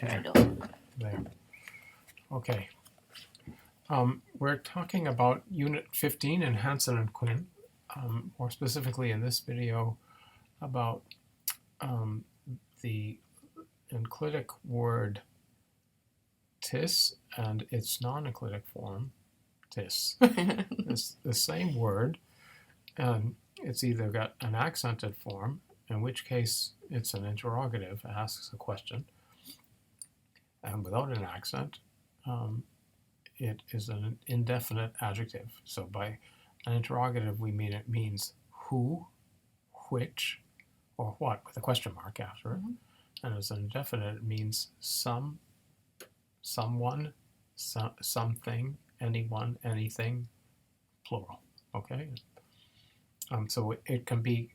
There. Okay. We're talking about Unit 15 in Hansen and Quinn, more specifically in this video about the enclitic word "tis" and its non-enclitic form, "tis." It's the same word, and it's either got an accented form, in which case it's an interrogative, asks a question, and without an accent, it is an indefinite adjective. So by an interrogative, we mean it means who, which, or what, with a question mark after it. And as an indefinite, it means some, someone, something, anyone, anything, plural. Okay? So it can be,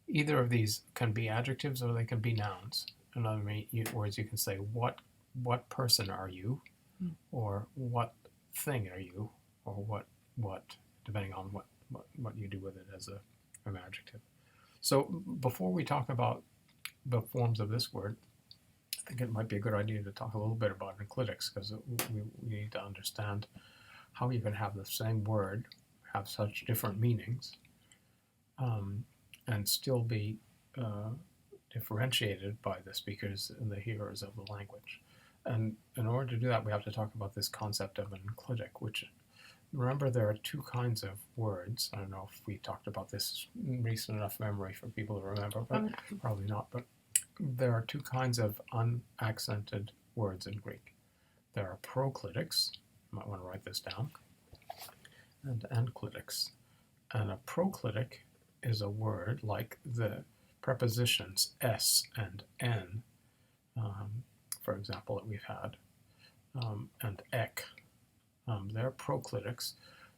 either of these can be adjectives or they can be nouns. In other words, you can say, what person are you? Or what thing are you? Or what, depending on what you do with it as an adjective. So before we talk about the forms of this word, I think it might be a good idea to talk a little bit about enclitics, because we need to understand how you can have the same word have such different meanings and still be differentiated by the speakers and the hearers of the language. And in order to do that, we have to talk about this concept of an enclitic, which, remember, there are two kinds of words. I don't know if we talked about this in recent enough memory for people to remember, but probably not. But there are two kinds of unaccented words in Greek. There are proclitics, you might want to write this down, and enclitics. And a proclitic is a word like the prepositions s and n, for example, that we've had, and ek. They're proclitics.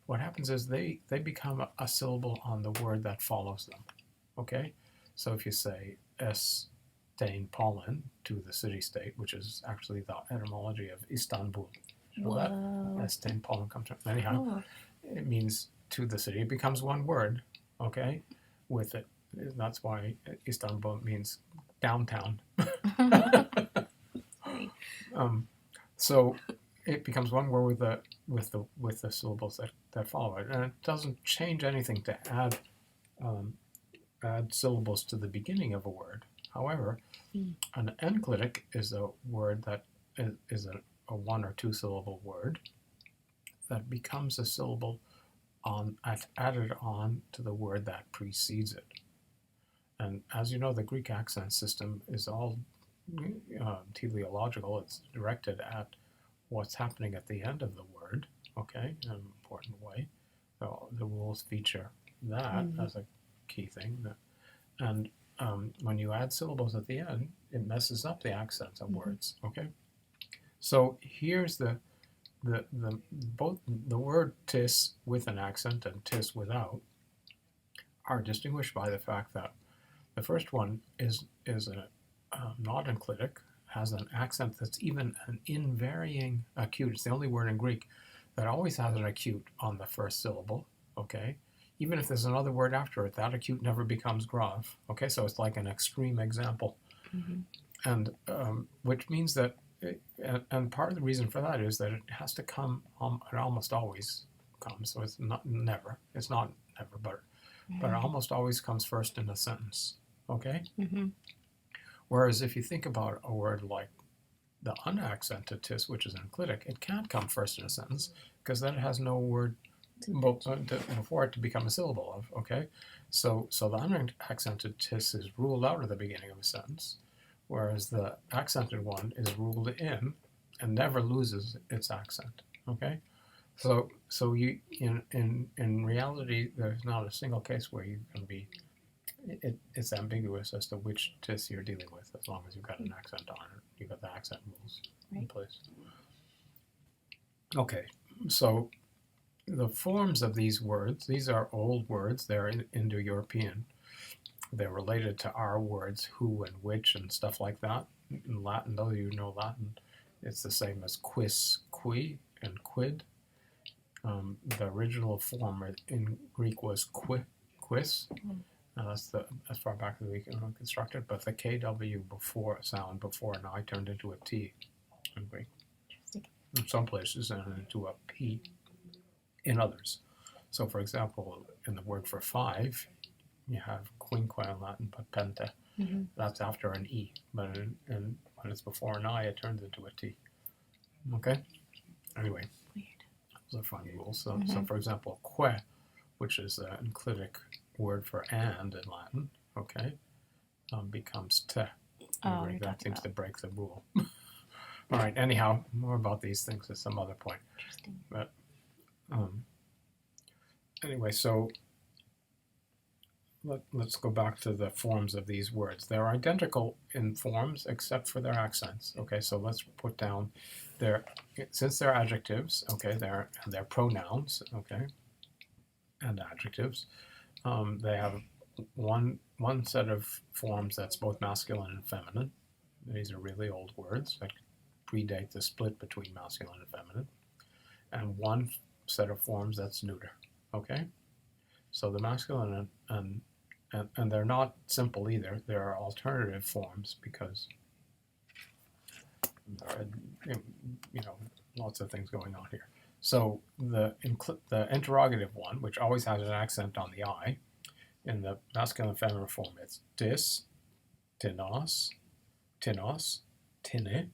What happens is they become a syllable on the word that follows them. Okay? So if you say Estein Pollen to the city-state, which is actually the etymology of Istanbul. So that Estein Pollen comes from. Anyhow, it means to the city. It becomes one word, okay, with it. That's why Istanbul means downtown. So it becomes one word with the syllables that follow it, and it doesn't change anything to add syllables to the beginning of a word. However, an enclitic is a word that is a one or two syllable word that becomes a syllable added on to the word that precedes it. And as you know, the Greek accent system is all teleological. It's directed at what's happening at the end of the word, okay, in an important way. So the rules feature that as a key thing. And when you add syllables at the end, it messes up the accents of words, okay? So here's both the word tis with an accent and tis without are distinguished by the fact that the first one is not enclitic, has an accent that's even an invarying acute. It's the only word in Greek that always has an acute on the first syllable, okay? Even if there's another word after it, that acute never becomes grave, okay? So it's like an extreme example. And which means that, and part of the reason for that is that it has to come, it almost always comes, so it's not never, but it almost always comes first in a sentence, okay? Whereas if you think about a word like the unaccented tis, which is enclitic, it can't come first in a sentence because then it has no word before it to become a syllable of, okay? So the unaccented tis is ruled out at the beginning of a sentence, whereas the accented one is ruled in and never loses its accent, okay? So you in reality, there's not a single case where you can be, it's ambiguous as to which tis you're dealing with, as long as you've got an accent on it. You've got the accent rules in place. Okay, so the forms of these words, these are old words, they're Indo-European. They're related to our words, who and which and stuff like that. In Latin, though you know Latin, it's the same as quis, qui, and quid. The original form in Greek was quis. That's as far back as we can construct it, but the KW before an I turned into a T in Greek. Interesting. In some places, and into a P in others. So, for example, in the word for 5, you have quinque in Latin, but pente. Mm-hmm. That's after an E, but when it's before an I, it turns into a T. Okay? Anyway, Weird. those are fun rules. So for example, que, which is an enclitic word for and in Latin, okay, becomes te in Greek. That seems to break the rule. All right, anyhow, more about these things at some other point. Interesting. But anyway, so let's go back to the forms of these words. They're identical in forms except for their accents. Okay, so let's put down since they're adjectives, okay, they're pronouns, okay, and adjectives. They have one set of forms that's both masculine and feminine. These are really old words that predate the split between masculine and feminine. And one set of forms that's neuter. Okay? So the masculine and they're not simple either. There are alternative forms because there are, lots of things going on here. So the interrogative one, which always has an accent on the I, in the masculine and feminine form, it's tis, tinos, tine,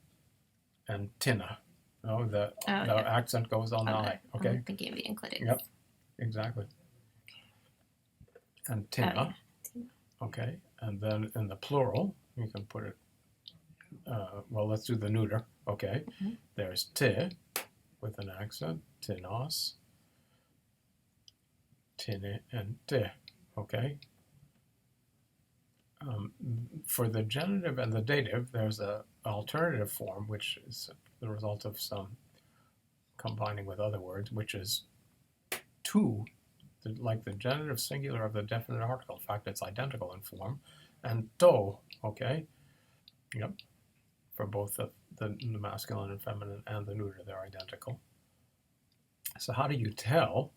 and tina. Oh, the accent goes on the I. Okay. I'm thinking of the enclitics. Yep. Exactly. And tina. Okay. And then in the plural, you can put it. Well, let's do the neuter. Okay. Mm-hmm. There's ti with an accent. Tinos. Tine and te. Okay. For the genitive and the dative, there's an alternative form, which is the result of some combining with other words, which is to, like the genitive singular of the definite article. In fact, it's identical in form. And to, okay? Yep. For both the masculine and feminine and the neuter, they're identical. So how do you tell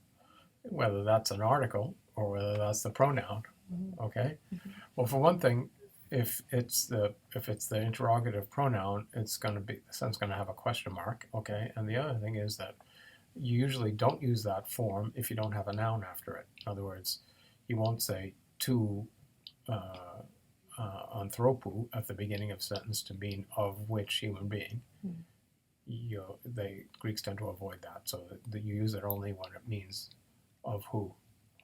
whether that's an article or whether that's the pronoun? Okay. Well, for one thing, if it's the interrogative pronoun, the sentence going to have a question mark. Okay. And the other thing is that you usually don't use that form if you don't have a noun after it. In other words, you won't say to anthropou at the beginning of a sentence to mean of which human being. Greeks tend to avoid that, so that you use it only when it means of who,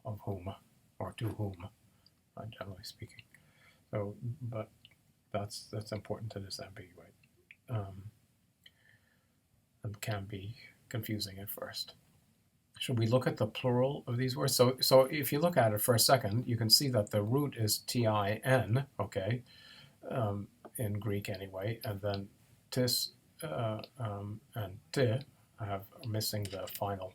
of whom, or to whom, generally speaking. So, but that's important to disambiguate, and can be confusing at first. Should we look at the plural of these words? So if you look at it for a second, you can see that the root is tin, okay, in Greek anyway, and then tis and ti are missing the final.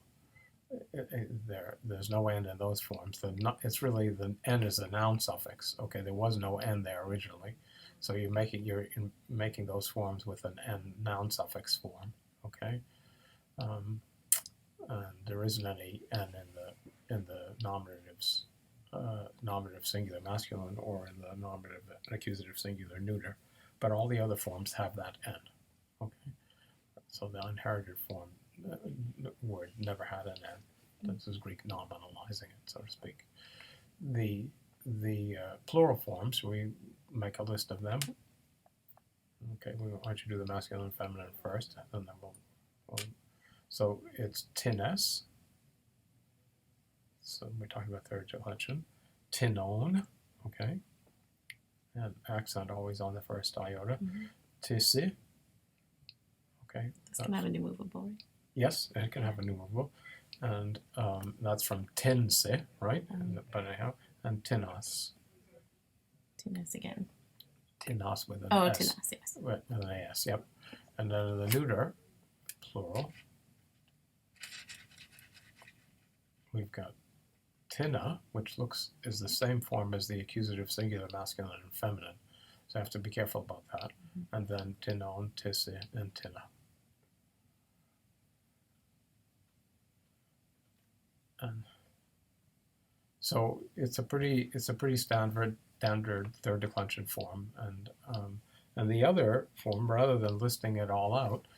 There's no n in those forms. It's really the n is a noun suffix. Okay, there was no n there originally, so you're making those forms with an n noun suffix form. Okay. And there isn't any n in the nominatives, nominative singular masculine, or in the nominative accusative singular neuter, but all the other forms have that n. Okay, so the inherited form word never had an n. This is Greek nominalizing it, so to speak. The plural forms, we make a list of them. Okay, we want you to do the masculine and feminine first, and then we'll so it's tines. So we're talking about third declension. Tinon, okay, and accent always on the first iota. Tisi, okay. This can have a new movable. Yes, it can have a new movable, and that's from tinse, right? But anyhow, and tinas. Tinas again. Tinas with an S. Tinas, yes. With an AS, yep. And then in the neuter, plural, we've got tina, which is the same form as the accusative singular masculine and feminine. So I have to be careful about that. And then tinon, tisi, and tina. And so it's a pretty standard third declension form, and the other form, rather than listing it all out,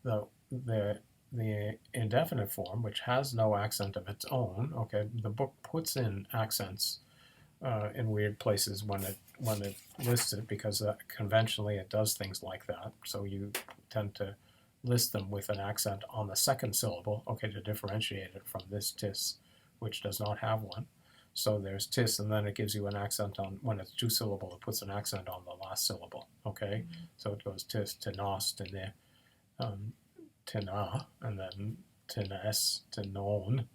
the indefinite form, which has no accent of its own, okay, the book puts in accents in weird places when it lists it, because conventionally it does things like that. So you tend to list them with an accent on the second syllable, okay, to differentiate it from this tis, which does not have one. So there's tis, and then it gives you an accent on, when it's two syllable, it puts an accent on the last syllable, okay? So it goes tis, tinos, tine, tina, and then tines, tinon,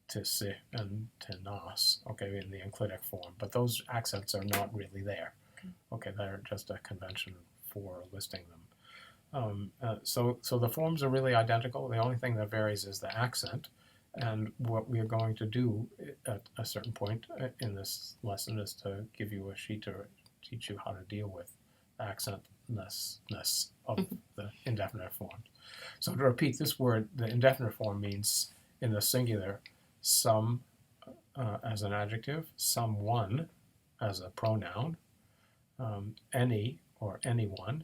tisi, and tinas, okay, in the enclitic form. But those accents are not really there. Okay, they're just a convention for listing them. So the forms are really identical. The only thing that varies is the accent. And what we are going to do at a certain point in this lesson is to give you a sheet to teach you how to deal with the accentness of the indefinite forms. So to repeat this word, the indefinite form means, in the singular, some as an adjective, someone as a pronoun, any or anyone,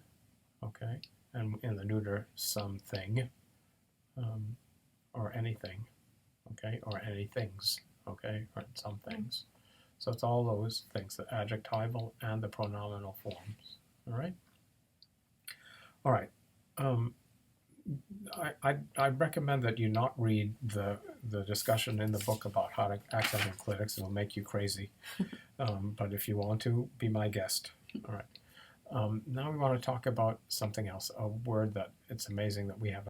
okay, and in the neuter, something or anything, okay, or anythings, okay, or some things. So it's all those things, the adjectival and the pronominal forms, all right? All right. I recommend that you not read the discussion in the book about how to accent enclitics. It'll make you crazy. But if you want to, be my guest. All right. Now we want to talk about something else, a word that it's amazing that we have